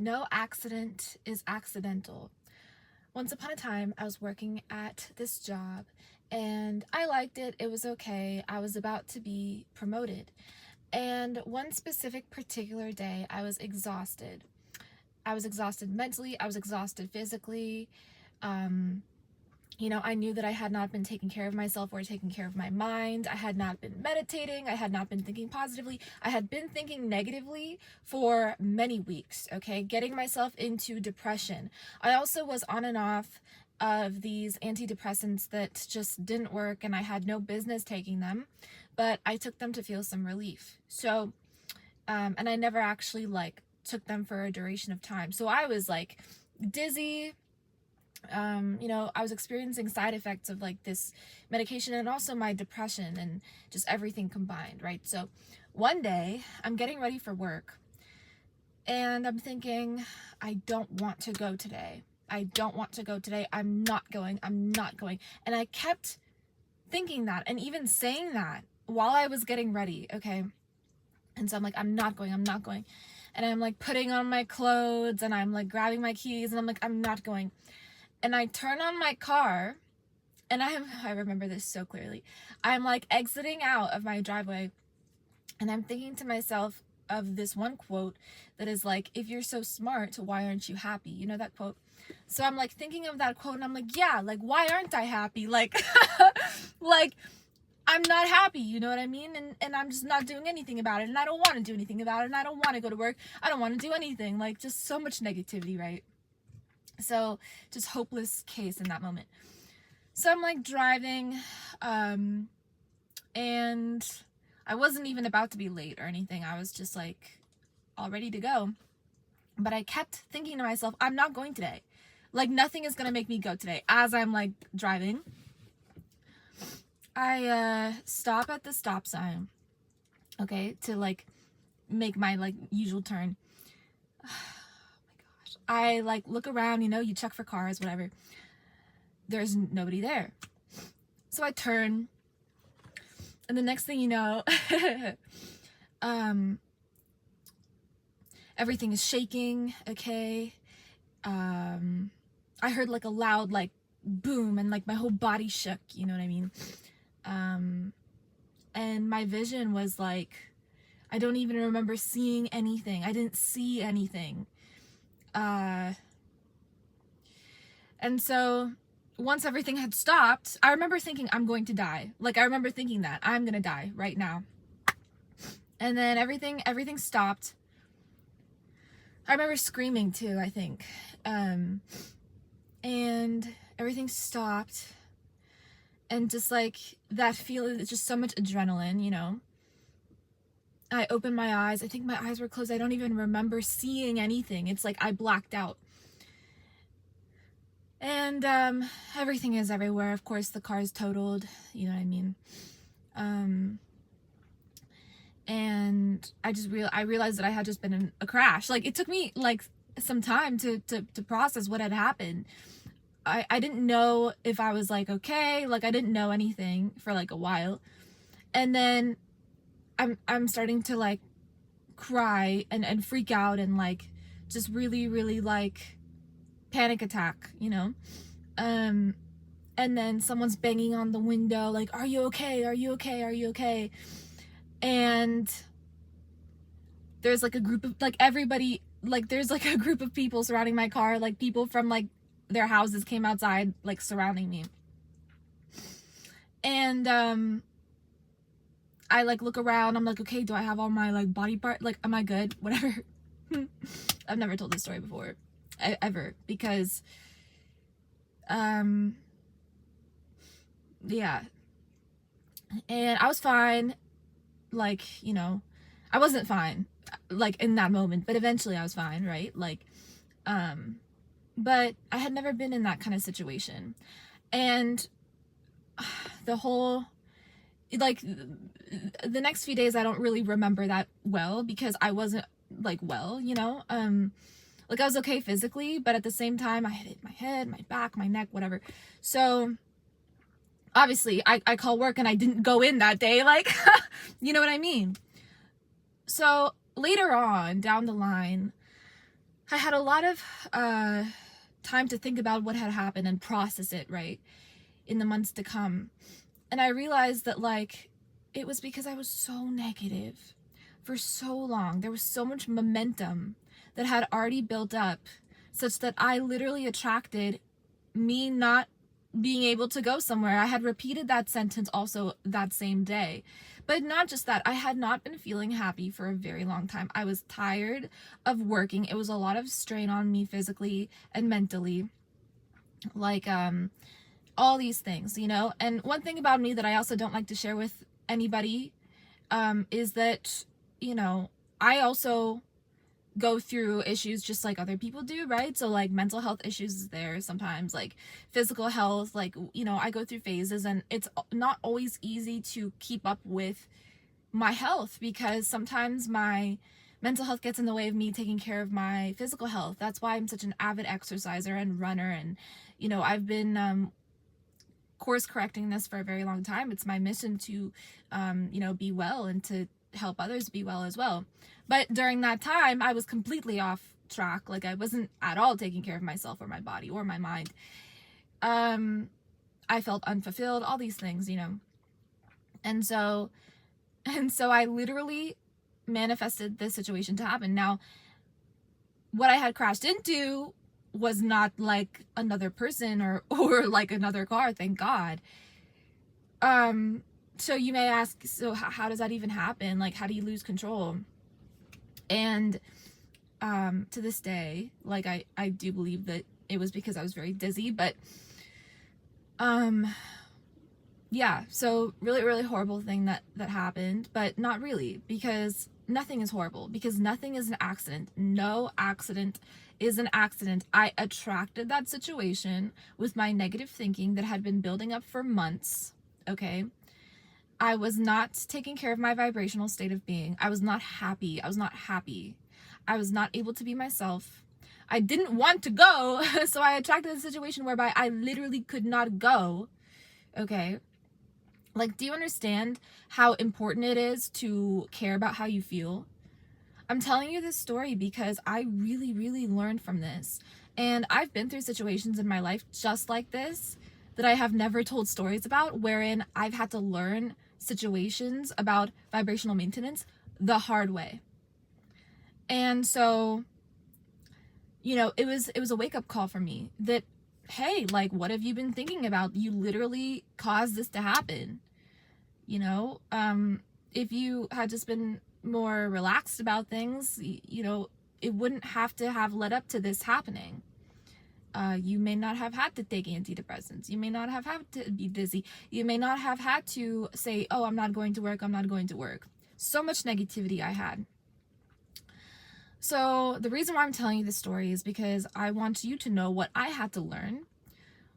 No accident is accidental. Once upon a time, I was working at this job and I liked it. It was okay. I was about to be promoted. And one specific particular day, I was exhausted. I was exhausted mentally, I was exhausted physically. Um, I knew that I had not been taking care of myself or taking care of my mind. I had not been meditating. I had not been thinking positively. I had been thinking negatively for many weeks, okay? Getting myself into depression. I also was on and off of these antidepressants that just didn't work and I had no business taking them, but I took them to feel some relief. So, and I never actually took them for a duration of time. So I was dizzy. I was experiencing side effects of this medication and also my depression and just everything combined, right? So one day I'm getting ready for work and I'm thinking, I don't want to go today. I don't want to go today. I'm not going. I'm not going. And I kept thinking that and even saying that while I was getting ready, okay? And so I'm like, I'm not going. I'm not going. And I'm putting on my clothes and I'm grabbing my keys and I'm like, I'm not going. And I turn on my car and I remember this so clearly. I'm exiting out of my driveway and I'm thinking to myself of this one quote that is if you're so smart, why aren't you happy? You know that quote? So I'm thinking of that quote and I'm yeah, why aren't I happy? I'm not happy, you know what I mean? And I'm just not doing anything about it and I don't want to do anything about it and I don't want to go to work. I don't want to do anything. Just so much negativity, right? So just hopeless case in that moment. So I'm driving, and I wasn't even about to be late or anything. I was just all ready to go. But I kept thinking to myself, I'm not going today. Nothing is gonna make me go today. As I'm driving, I stop at the stop sign, okay, to make my usual turn. I look around, you check for cars, whatever. There's nobody there. So I turn, and the next thing you know, everything is shaking, okay? I heard a loud boom and my whole body shook, you know what I mean? And my vision was I don't even remember seeing anything. I didn't see anything. And so once everything had stopped, I remember thinking I'm going to die. I remember thinking that I'm gonna die right now. And then everything stopped. I remember screaming too, I think. And everything stopped. And just that feeling, it's just so much adrenaline, I opened my eyes. I think my eyes were closed. I don't even remember seeing anything. It's I blacked out. And everything is everywhere. Of course, the car is totaled. You know what I mean? And I realized that I had just been in a crash. It took me some time to process what had happened. I didn't know if I was okay. I didn't know anything for a while. And then I'm starting to cry and freak out and just really, really panic attack, and then someone's banging on the window are you okay, are you okay, are you okay? And there's a group of everybody, there's a group of people surrounding my car, people from their houses came outside surrounding me. And I look around, I'm okay, do I have all my body part, am I good, whatever. I've never told this story before ever, because yeah, and I was fine, I wasn't fine in that moment, but eventually I was fine, right? But I had never been in that kind of situation. And the whole the next few days I don't really remember that well, because I wasn't well, I was okay physically, but at the same time I hit my head, my back, my neck, whatever. So obviously I call work and I didn't go in that day, you know what I mean? So later on down the line, I had a lot of time to think about what had happened and process it, right, in the months to come. And I realized that, like, it was because I was so negative for so long. There was so much momentum that had already built up, such that I literally attracted me not being able to go somewhere. I had repeated that sentence also that same day. But not just that, I had not been feeling happy for a very long time. I was tired of working. It was a lot of strain on me physically and mentally. Like, all these things, you know? And one thing about me that I also don't like to share with anybody, is that, you know, I also go through issues just like other people do, right? So like mental health issues is there sometimes, like physical health, like, you know, I go through phases, and it's not always easy to keep up with my health because sometimes my mental health gets in the way of me taking care of my physical health. That's why I'm such an avid exerciser and runner, and, you know, I've been course correcting this for a very long time. It's my mission to, you know, be well and to help others be well as well. But during that time, I was completely off track. Like, I wasn't at all taking care of myself or my body or my mind. I felt unfulfilled, all these things, you know. And so I literally manifested this situation to happen. Now, what I had crashed into was not like another person or like another car, thank God. So you may ask, so how does that even happen? Like, how do you lose control? And to this day, like, I do believe that it was because I was very dizzy, but yeah, so really, really horrible thing that happened, but not really, because nothing is horrible, because nothing is an accident. No accident is an accident. I attracted that situation with my negative thinking that had been building up for months, okay? I was not taking care of my vibrational state of being. I was not happy. I was not happy. I was not able to be myself. I didn't want to go, so I attracted a situation whereby I literally could not go, okay? Like, do you understand how important it is to care about how you feel? I'm telling you this story because I really, really learned from this. And I've been through situations in my life just like this that I have never told stories about, wherein I've had to learn situations about vibrational maintenance the hard way. And so, you know, it was a wake-up call for me that, hey, like, what have you been thinking about? You literally caused this to happen. You know, if you had just been more relaxed about things, you know, it wouldn't have to have led up to this happening. You may not have had to take antidepressants. You may not have had to be dizzy. You may not have had to say, oh, I'm not going to work. I'm not going to work. So much negativity I had. So the reason why I'm telling you this story is because I want you to know what I had to learn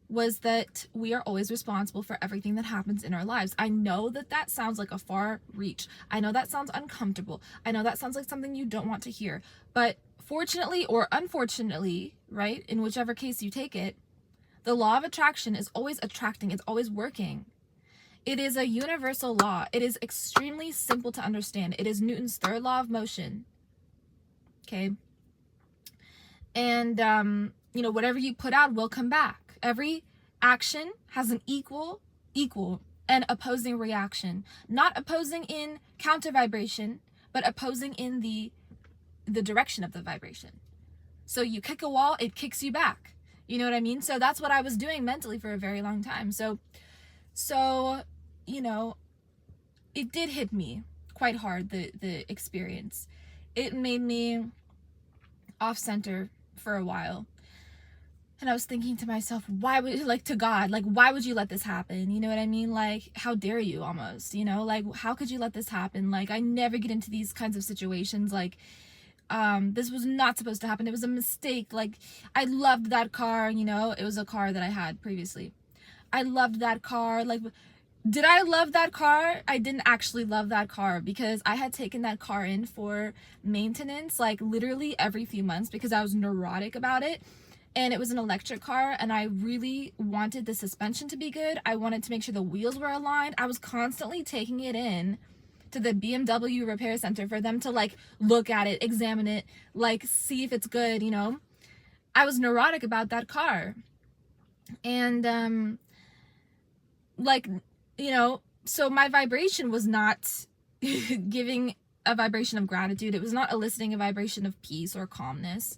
was that we are always responsible for everything that happens in our lives. I know that that sounds like a far reach. I know that sounds uncomfortable. I know that sounds like something you don't want to hear. But fortunately or unfortunately, right, in whichever case you take it, the law of attraction is always attracting. It's always working. It is a universal law. It is extremely simple to understand. It is Newton's third law of motion. Okay? And, you know, whatever you put out will come back. Every action has an equal, and opposing reaction. Not opposing in counter vibration, but opposing in the direction of the vibration. So you kick a wall, it kicks you back. You know what I mean? So that's what I was doing mentally for a very long time. So, you know, it did hit me quite hard, the experience. It made me off center for a while. And I was thinking to myself, why would, like, to God, like, why would you let this happen? You know what I mean? Like, how dare you, almost, you know? Like, how could you let this happen? Like, I never get into these kinds of situations. Like, this was not supposed to happen. It was a mistake. Like, I loved that car, you know? It was a car that I had previously. I loved that car. Like, did I love that car? I didn't actually love that car because I had taken that car in for maintenance, like, literally every few months because I was neurotic about it. And it was an electric car, and I really wanted the suspension to be good. I wanted to make sure the wheels were aligned. I was constantly taking it in to the BMW repair center for them to like look at it, examine it, like see if it's good, you know. I was neurotic about that car. And like, you know, so my vibration was not giving a vibration of gratitude. It was not eliciting a vibration of peace or calmness.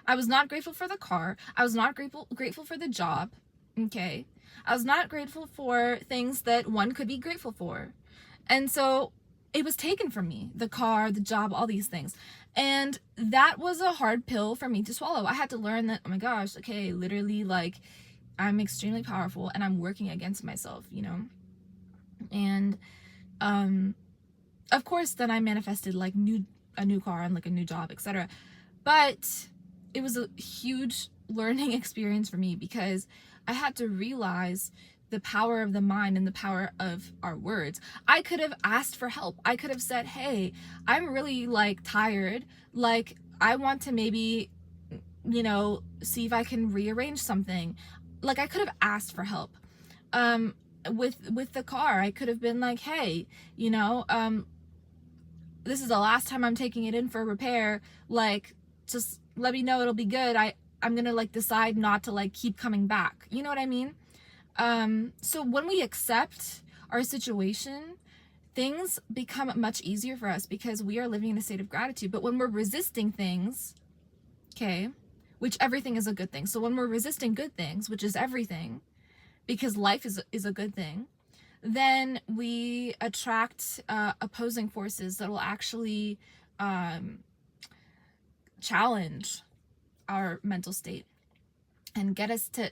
I was not grateful for the car. I was not grateful for the job. Okay. I was not grateful for things that one could be grateful for. And so it was taken from me, the car, the job, all these things. And that was a hard pill for me to swallow. I had to learn that, oh my gosh, okay, literally, like, I'm extremely powerful and I'm working against myself, you know? And, of course, then I manifested like a new car and like a new job, etc. But it was a huge learning experience for me because I had to realize the power of the mind and the power of our words. I could have asked for help. I could have said, hey, I'm really like tired. Like, I want to maybe, you know, see if I can rearrange something. Like, I could have asked for help. With the car, I could have been like, hey, you know, this is the last time I'm taking it in for repair. Like, just let me know, it'll be good. I'm gonna like decide not to like keep coming back. You know what I mean? So when we accept our situation, things become much easier for us because we are living in a state of gratitude. But when we're resisting things, okay, which everything is a good thing. So when we're resisting good things, which is everything, because life is a good thing, then we attract opposing forces that will actually challenge our mental state and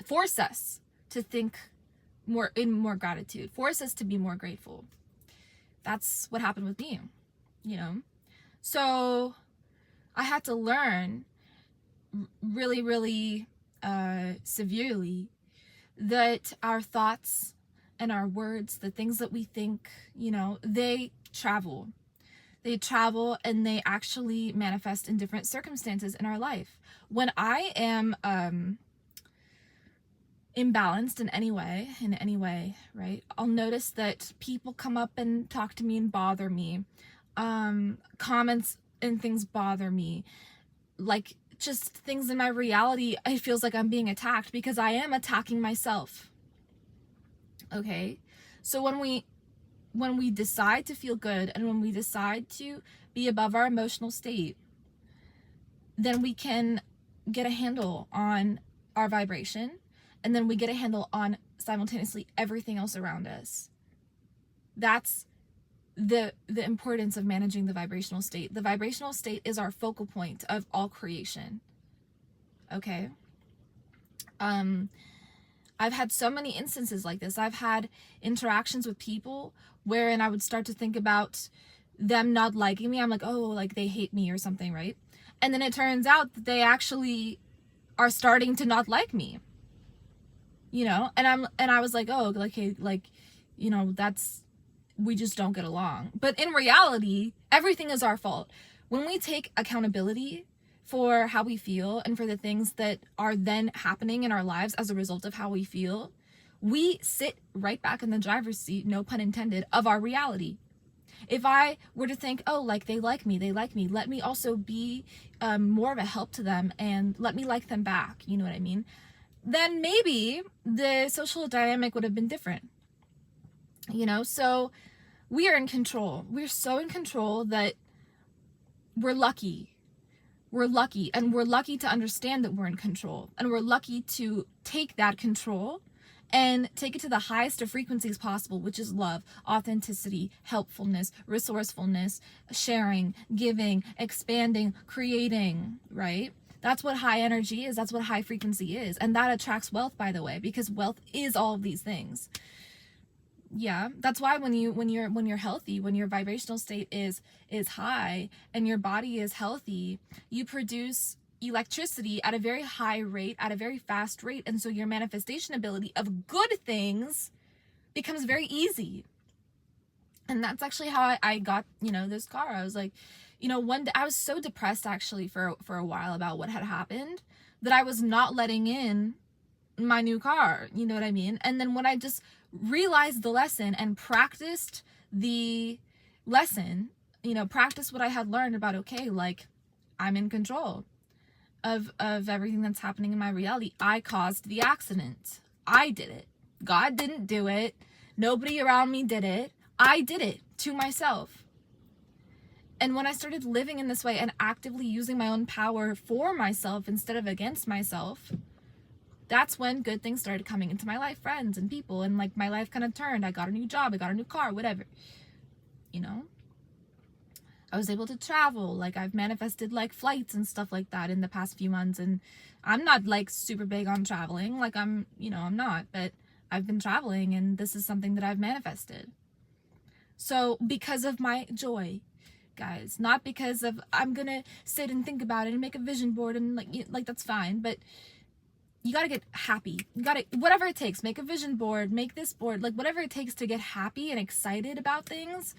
force us to think more gratitude, force us to be more grateful. That's what happened with me, you know. So I had to learn really, really severely that our thoughts and our words, the things that we think, you know, they travel and they actually manifest in different circumstances in our life. When I am imbalanced in any way, right, I'll notice that people come up and talk to me and bother me. Comments and things bother me. Like, just things in my reality, it feels like I'm being attacked because I am attacking myself. Okay? So when we decide to feel good and when we decide to be above our emotional state, then we can get a handle on our vibration, and then we get a handle on simultaneously everything else around us. That's the importance of managing the vibrational state. The vibrational state is our focal point of all creation. Okay? I've had so many instances like this. I've had interactions with people wherein I would start to think about them not liking me. I'm like, oh, like they hate me or something, right? And then it turns out that they actually are starting to not like me. You know, and I was like, oh, like, hey, like, you know, we just don't get along. But in reality, everything is our fault. When we take accountability for how we feel and for the things that are then happening in our lives as a result of how we feel, we sit right back in the driver's seat, no pun intended, of our reality. If I were to think, oh, like they like me, let me also be more of a help to them and let me like them back, you know what I mean? Then maybe the social dynamic would have been different. You know, so we are in control. We're so in control that we're lucky. We're lucky, and we're lucky to understand that we're in control, and we're lucky to take that control and take it to the highest of frequencies possible, which is love, authenticity, helpfulness, resourcefulness, sharing, giving, expanding, creating, right? That's what high energy is. That's what high frequency is. And that attracts wealth, by the way, because wealth is all of these things. Yeah, that's why when you're healthy, when your vibrational state is high and your body is healthy, you produce electricity at a very high rate, at a very fast rate, and so your manifestation ability of good things becomes very easy. And that's actually how I got, you know, this car. I was like, you know, one day I was so depressed actually for a while about what had happened that I was not letting in my new car, you know what I mean? And then when I just realized the lesson and practiced the lesson, practice what I had learned about, okay, like, I'm in control of everything that's happening in my reality. I caused the accident. I did it. God didn't do it. Nobody around me did it. I did it to myself. And when I started living in this way and actively using my own power for myself instead of against myself, that's when good things started coming into my life, friends and people, and like my life kind of turned. I got a new job, I got a new car, whatever. I was able to travel. Like, I've manifested like flights and stuff like that in the past few months, and I'm not like super big on traveling. Like, I'm not, but I've been traveling, and this is something that I've manifested. So because of my joy, guys, not because of I'm gonna sit and think about it and make a vision board and like that's fine, but you gotta get happy. You gotta, whatever it takes, make a vision board, make this board, like whatever it takes to get happy and excited about things,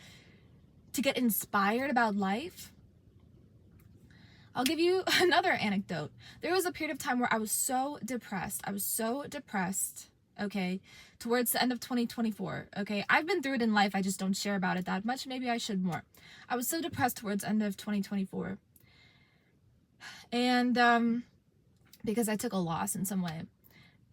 to get inspired about life. I'll give you another anecdote. There was a period of time where I was so depressed. Okay, towards the end of 2024. Okay, I've been through it in life, I just don't share about it that much. Maybe I should more. I was so depressed towards the end of 2024. And because I took a loss in some way.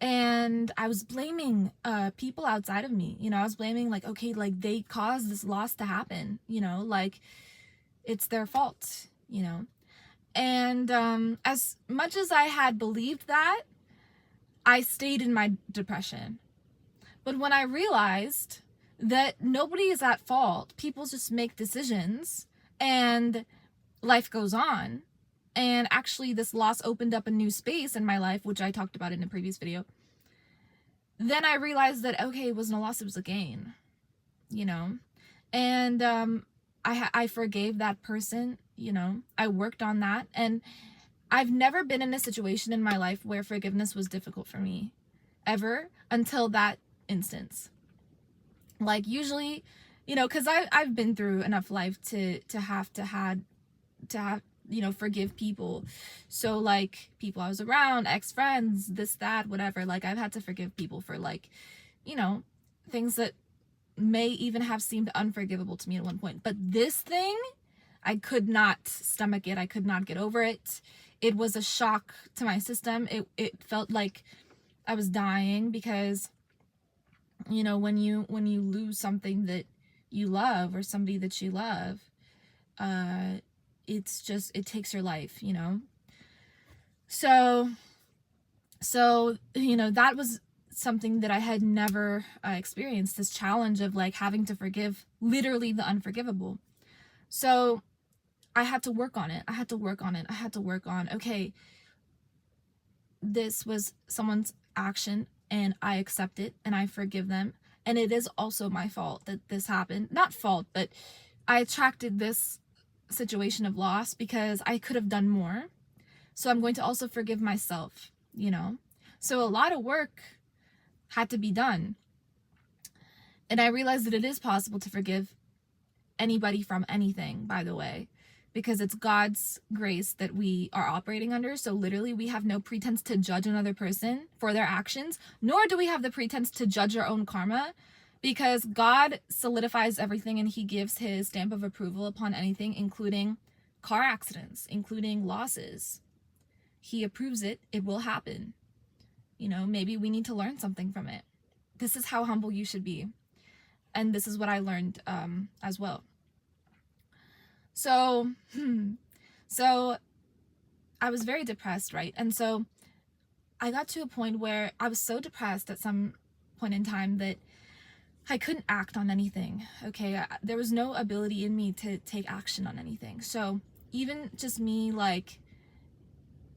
And I was blaming people outside of me. I was blaming, like, okay, like, they caused this loss to happen, like, it's their fault, And as much as I had believed that, I stayed in my depression. But when I realized that nobody is at fault, people just make decisions and life goes on. And actually this loss opened up a new space in my life, which I talked about in a previous video. Then I realized that, okay, it wasn't a loss, it was a gain, And I forgave that person, I worked on that. And I've never been in a situation in my life where forgiveness was difficult for me, ever, until that instance. Like, usually, because I've been through enough life to have forgive people. So, like, people I was around, ex-friends, this, that, whatever, like, I've had to forgive people for, like, things that may even have seemed unforgivable to me at one point. But this thing, I could not stomach it. I could not get over it. It was a shock to my system. It felt like I was dying, because, when you lose something that you love, or somebody that you love, it's just, it takes your life, So, that was something that I had never experienced, this challenge of, like, having to forgive literally the unforgivable. So I had to work on it. I had to work on, okay, this was someone's action and I accept it and I forgive them. And it is also my fault that this happened. Not fault, but I attracted this situation of loss because I could have done more. So I'm going to also forgive myself, So a lot of work had to be done. And I realized that it is possible to forgive anybody from anything, by the way, because it's God's grace that we are operating under. So literally, we have no pretense to judge another person for their actions, nor do we have the pretense to judge our own karma, because God solidifies everything and he gives his stamp of approval upon anything, including car accidents, including losses. He approves it. It will happen. Maybe we need to learn something from it. This is how humble you should be. And this is what I learned as well. So I was very depressed, right? And so I got to a point where I was so depressed at some point in time that I couldn't act on anything, okay? There was no ability in me to take action on anything. So even just me, like,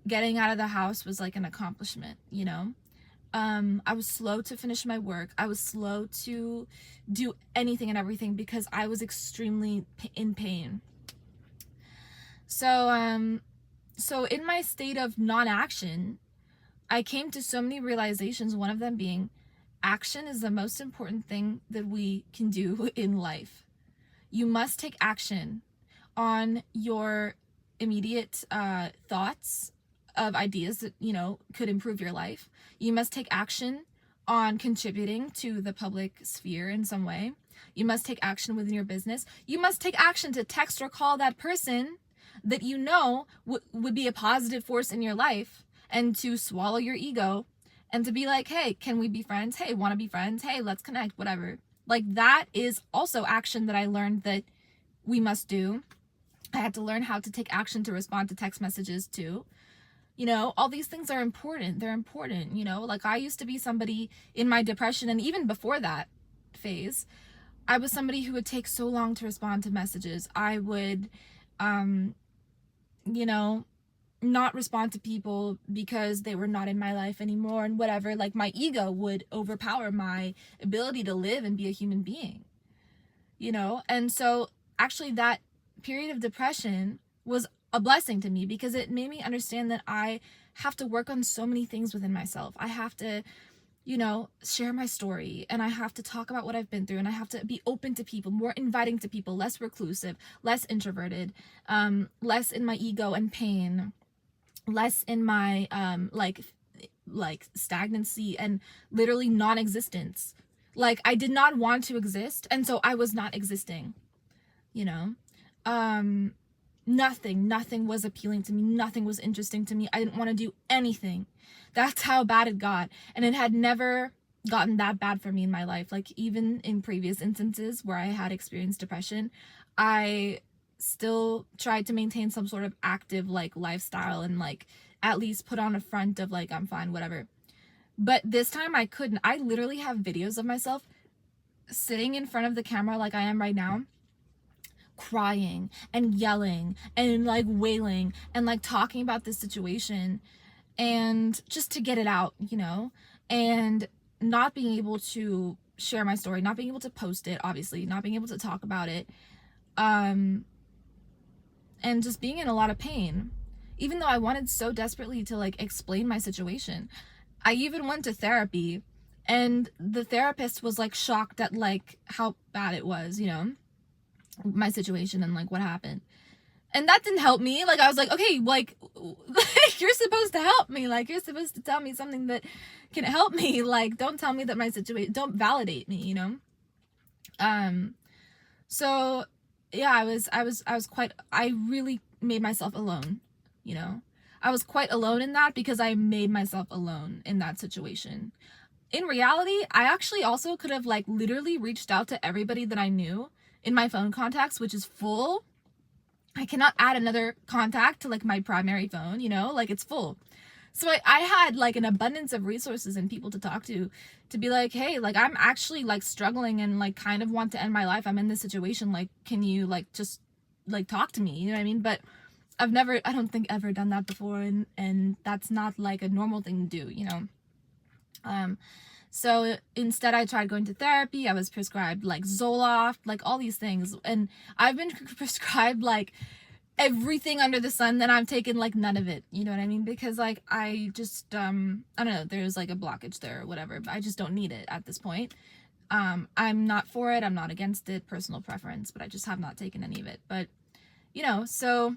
getting out of the house was like an accomplishment, I was slow to finish my work. I was slow to do anything and everything because I was extremely in pain. So in my state of non-action, I came to so many realizations, one of them being action is the most important thing that we can do in life. You must take action on your immediate thoughts of ideas that, could improve your life. You must take action on contributing to the public sphere in some way. You must take action within your business. You must take action to text or call that person that you know would be a positive force in your life, and to swallow your ego and to be like, hey, can we be friends? Hey, want to be friends? Hey, let's connect, whatever. Like, that is also action that I learned that we must do. I had to learn how to take action to respond to text messages too. You know, all these things are important. They're important, you know? Like, I used to be somebody in my depression, and even before that phase, I was somebody who would take so long to respond to messages. I would, you know, not respond to people because they were not in my life anymore and whatever. Like, my ego would overpower my ability to live and be a human being, you know? And so actually that period of depression was a blessing to me, because it made me understand that I have to work on so many things within myself. I have to, you know, share my story, and I have to talk about what I've been through, and I have to be open to people, more inviting to people, less reclusive, less introverted, less in my ego and pain, less in my like stagnancy and literally non-existence. Like, I did not want to exist, and so I was not existing, you know? Nothing was appealing to me. Nothing was interesting to me. I didn't want to do anything. That's how bad it got. And it had never gotten that bad for me in my life. Like, even in previous instances where I had experienced depression, I still tried to maintain some sort of active like lifestyle, and like at least put on a front of like, I'm fine, whatever. But this time I couldn't. I literally have videos of myself sitting in front of the camera like I am right now, crying and yelling and like wailing and like talking about this situation, and just to get it out, you know, and not being able to share my story, not being able to post it, obviously, not being able to talk about it, and just being in a lot of pain, even though I wanted so desperately to like explain my situation. I even went to therapy, and the therapist was like shocked at like how bad it was, you know, my situation and like what happened. And that didn't help me. Like, I was like, okay, like you're supposed to help me. Like, you're supposed to tell me something that can help me. Like, don't tell me that my situation, don't validate me, you know? So yeah, I really made myself alone, you know? I was quite alone in that, because I made myself alone in that situation. In reality, I actually also could have like literally reached out to everybody that I knew in my phone contacts, which is full. I cannot add another contact to like my primary phone, you know, like it's full. So I had like an abundance of resources and people to talk to be like, hey, like I'm actually like struggling and like kind of want to end my life. I'm in this situation. Like, can you like just like talk to me? You know what I mean? But I don't think ever done that before. And that's not like a normal thing to do, you know? So instead I tried going to therapy. I was prescribed like Zoloft, like all these things. And I've been prescribed like everything under the sun, that I've taken like none of it. You know what I mean? Because like, I just, I don't know, there's like a blockage there or whatever, but I just don't need it at this point. I'm not for it. I'm not against it. Personal preference, but I just have not taken any of it. But, you know, so,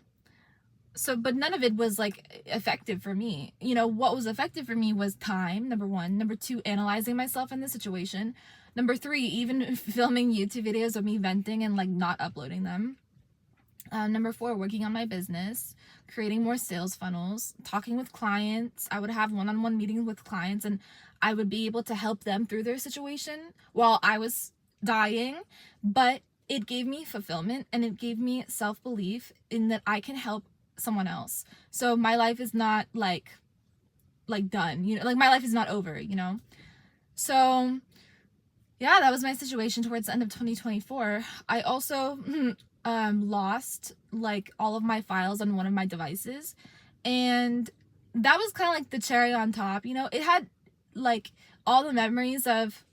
but none of it was like effective for me. You know, what was effective for me was time, number one. Number two, analyzing myself in the situation. Number three, even filming YouTube videos of me venting and like not uploading them. Number four, working on my business, creating more sales funnels, talking with clients. I would have one-on-one meetings with clients, and I would be able to help them through their situation while I was dying. But it gave me fulfillment, and it gave me self-belief in that I can help someone else. So my life is not like done, you know, like my life is not over, you know? So yeah, that was my situation towards the end of 2024. I also lost like all of my files on one of my devices, and that was kind of like the cherry on top, you know? It had like all the memories of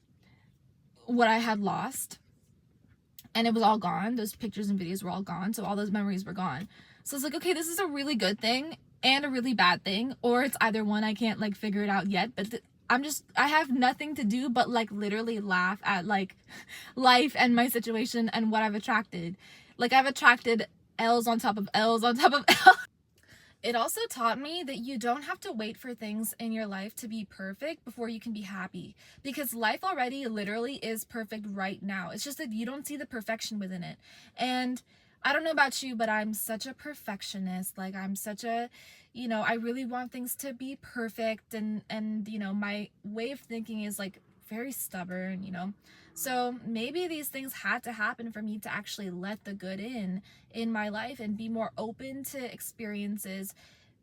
what I had lost, and it was all gone. Those pictures and videos were all gone, so all those memories were gone. So it's like, okay, this is a really good thing and a really bad thing, or it's either one. I can't like figure it out yet, but I have nothing to do but like literally laugh at like life and my situation and what I've attracted. Like, I've attracted L's on top of L's on top of L's. It also taught me that you don't have to wait for things in your life to be perfect before you can be happy, because life already literally is perfect right now. It's just that you don't see the perfection within it. And I don't know about you, but I'm such a perfectionist. Like, I'm such a, I really want things to be perfect, and my way of thinking is like very stubborn. So maybe these things had to happen for me to actually let the good in my life and be more open to experiences,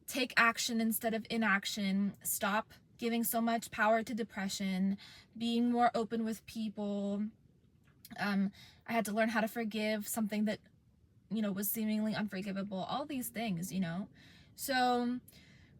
take action instead of inaction, stop giving so much power to depression, being more open with people. I had to learn how to forgive something that was seemingly unforgivable, all these things. So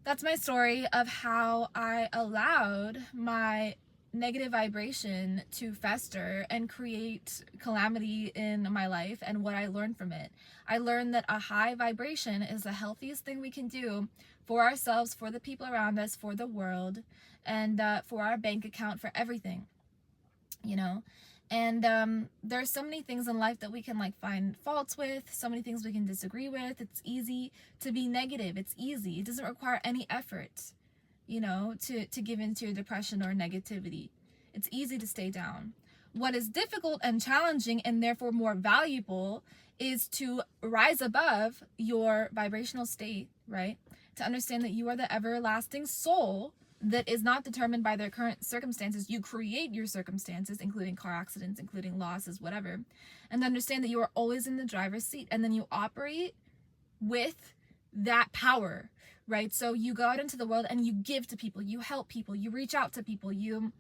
that's my story of how I allowed my negative vibration to fester and create calamity in my life, and what I learned from it. I learned that a high vibration is the healthiest thing we can do for ourselves, for the people around us, for the world, and for our bank account, for everything, you know? And there's so many things in life that we can like find faults with, so many things we can disagree with. It's easy to be negative. It's easy. It doesn't require any effort, to give into depression or negativity. It's easy to stay down. What is difficult and challenging, and therefore more valuable, is to rise above your vibrational state, right? To understand that you are the everlasting soul that is not determined by their current circumstances. You create your circumstances, including car accidents, including losses, whatever. And understand that you are always in the driver's seat, and then you operate with that power, right? So you go out into the world and you give to people, you help people, you reach out to people, you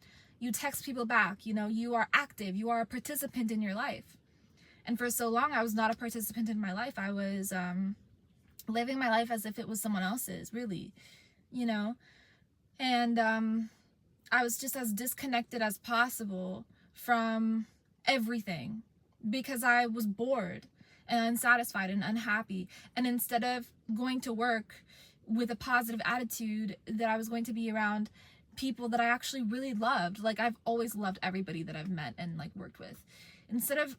text people back, you are active, you are a participant in your life. And for so long, I was not a participant in my life. I was living my life as if it was someone else's, really, and I was just as disconnected as possible from everything, because I was bored and unsatisfied and unhappy. And instead of going to work with a positive attitude, that I was going to be around people that I actually really loved. Like, I've always loved everybody that I've met and like worked with. Instead of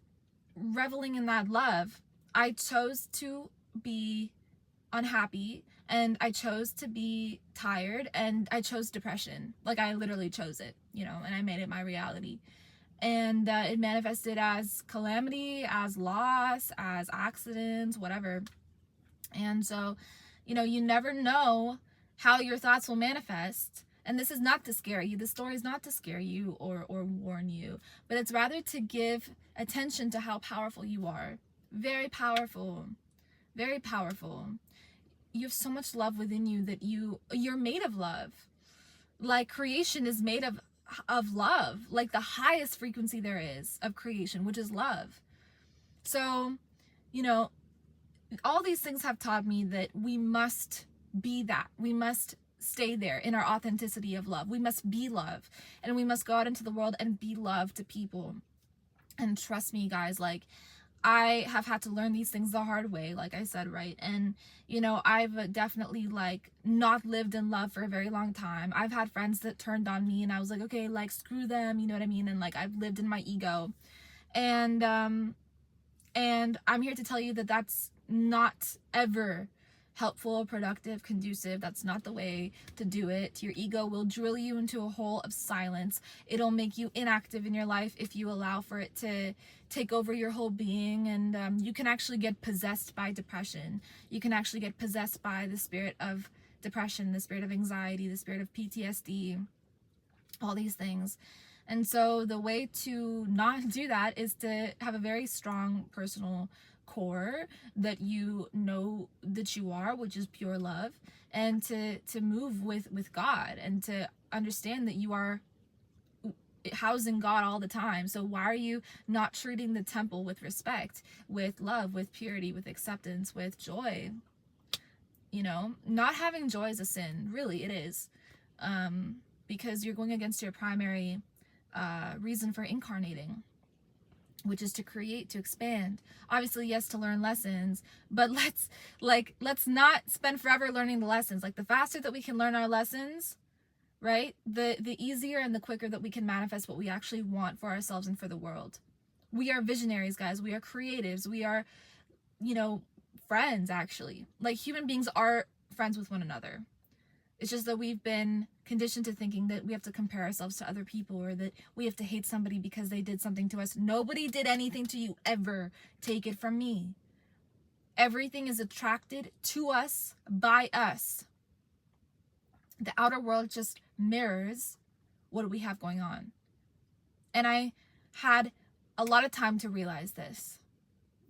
reveling in that love, I chose to be unhappy, and I chose to be tired, and I chose depression. Like, I literally chose it, and I made it my reality. And it manifested as calamity, as loss, as accidents, whatever. And so, you never know how your thoughts will manifest. And this is not to scare you. The story is not to scare you or warn you, but it's rather to give attention to how powerful you are. Very powerful. Very powerful. You have so much love within you that you're made of love. Like, creation is made of love, like the highest frequency there is of creation, which is love. So, all these things have taught me that we must be that. We must stay there in our authenticity of love. We must be love, and we must go out into the world and be love to people. And trust me, guys, like, I have had to learn these things the hard way, like I said, right? And, I've definitely, like, not lived in love for a very long time. I've had friends that turned on me, and I was like, okay, like, screw them, you know what I mean? And, like, I've lived in my ego. And I'm here to tell you that that's not ever helpful, productive, conducive. That's not the way to do it. Your ego will drill you into a hole of silence. It'll make you inactive in your life if you allow for it to take over your whole being. And you can actually get possessed by depression. You can actually get possessed by the spirit of depression, the spirit of anxiety, the spirit of PTSD, all these things. And so the way to not do that is to have a very strong personal core that you know that you are, which is pure love, and to move with God, and to understand that you are housing God all the time. So why are you not treating the temple with respect, with love, with purity, with acceptance, with joy? Not having joy is a sin. Really, it is. Because you're going against your primary reason for incarnating, which is to create, to expand. Obviously, yes, to learn lessons, but let's not spend forever learning the lessons. Like, the faster that we can learn our lessons, right, the easier and the quicker that we can manifest what we actually want for ourselves and for the world. We are visionaries, guys. We are creatives. We are, friends, actually. Like, human beings are friends with one another. It's just that we've been conditioned to thinking that we have to compare ourselves to other people, or that we have to hate somebody because they did something to us. Nobody did anything to you ever. Take it from me. Everything is attracted to us by us. The outer world just mirrors what we have going on. And I had a lot of time to realize this,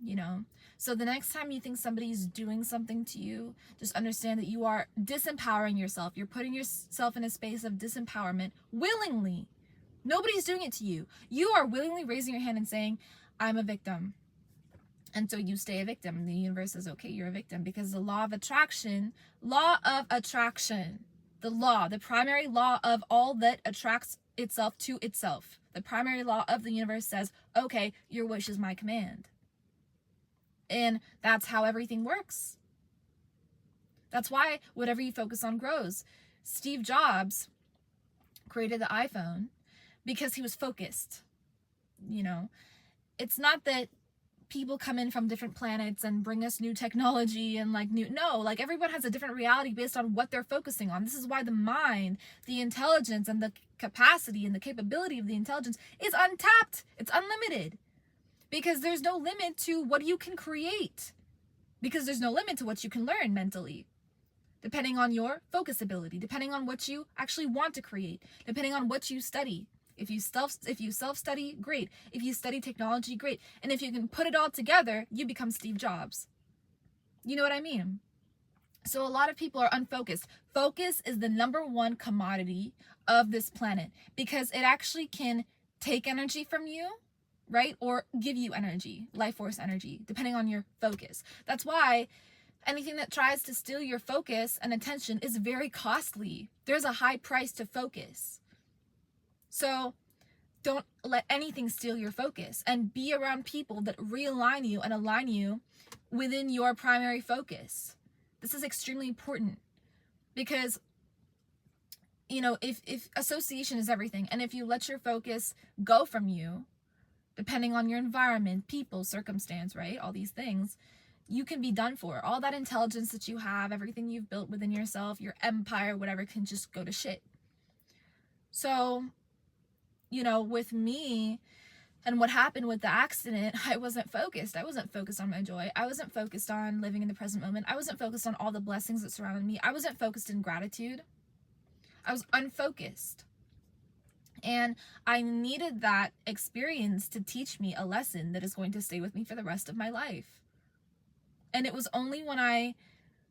you know. So the next time you think somebody's doing something to you, just understand that you are disempowering yourself. You're putting yourself in a space of disempowerment willingly. Nobody's doing it to you. You are willingly raising your hand and saying, I'm a victim. And so you stay a victim. The universe says, okay, you're a victim, because the law of attraction, the primary law of all that attracts itself to itself. The primary law of the universe says, okay, your wish is my command. And that's how everything works. That's why whatever you focus on grows. Steve Jobs created the iPhone because he was focused. You know, it's not that people come in from different planets and bring us new technology and like everyone has a different reality based on what they're focusing on. This is why the mind, the intelligence, and the capacity and the capability of the intelligence is untapped. It's unlimited. Because there's no limit to what you can create. Because there's no limit to what you can learn mentally. Depending on your focus ability, depending on what you actually want to create, depending on what you study. If you self-study, great. If you study technology, great. And if you can put it all together, you become Steve Jobs. You know what I mean? So a lot of people are unfocused. Focus is the number one commodity of this planet, because it actually can take energy from you, right? Or give you energy, life force energy, depending on your focus. That's why anything that tries to steal your focus and attention is very costly. There's a high price to focus. So don't let anything steal your focus, and be around people that realign you and align you within your primary focus. This is extremely important, because you know, if association is everything, and if you let your focus go from you, depending on your environment, people, circumstance, right? All these things, you can be done for. All that intelligence that you have, everything you've built within yourself, your empire, whatever, can just go to shit. So, you know, with me and what happened with the accident, I wasn't focused. I wasn't focused on my joy. I wasn't focused on living in the present moment. I wasn't focused on all the blessings that surrounded me. I wasn't focused in gratitude. I was unfocused. And I needed that experience to teach me a lesson that is going to stay with me for the rest of my life. And it was only when I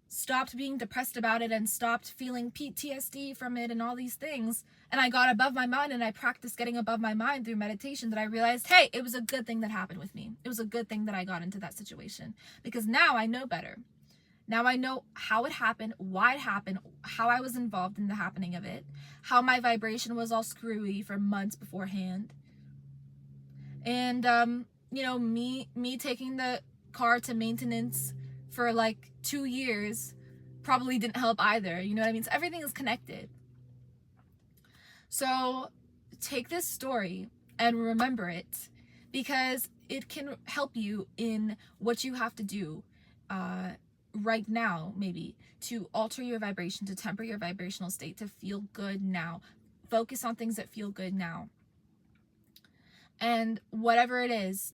stopped being depressed about it and stopped feeling PTSD from it and all these things, and I got above my mind and I practiced getting above my mind through meditation, that I realized, hey, it was a good thing that happened with me. It was a good thing that I got into that situation, because now I know better. Now I know how it happened, why it happened, how I was involved in the happening of it, how my vibration was all screwy for months beforehand. And, you know, me taking the car to maintenance for like 2 years probably didn't help either. You know what I mean? So everything is connected. So take this story and remember it, because it can help you in what you have to do, right now, maybe, to alter your vibration, to temper your vibrational state, to feel good now. Focus on things that feel good now. And whatever it is,